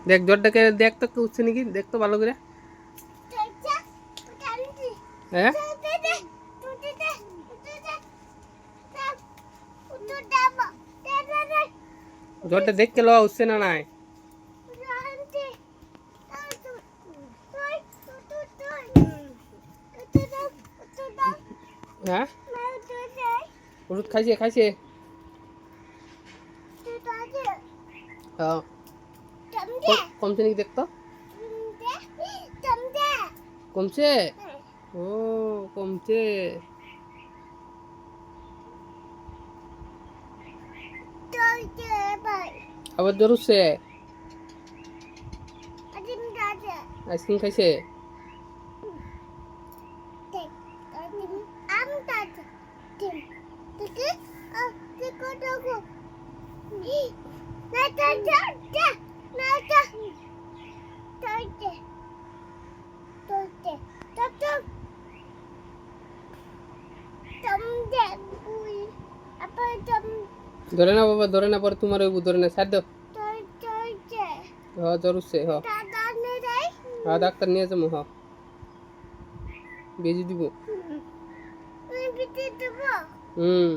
দেখ জ্বরটাকে দেখ তো উঠছে নাকি, দেখ তো ভালো করে। হ্যাঁ জ্বরটা দেখতে লওয়া উঠছে না নাই? হ্যাঁ ওষুধ খাইছে খাইছে? হ্যাঁ কমছে নাকি দেখতো? কমছে? ও কমছে। আবার জ্বর উঠছে? আইসক্রিম খাইছে? ধরে না বাবা, ধরে না, পরে তোমার ওই ধরে না, ছাড় দাও। হ্যাঁ জ্বর উঠছে, হ্যাঁ হ্যাঁ ডাক্তার নিয়ে যাবো, হ্যাঁ বেজি দিব। হুম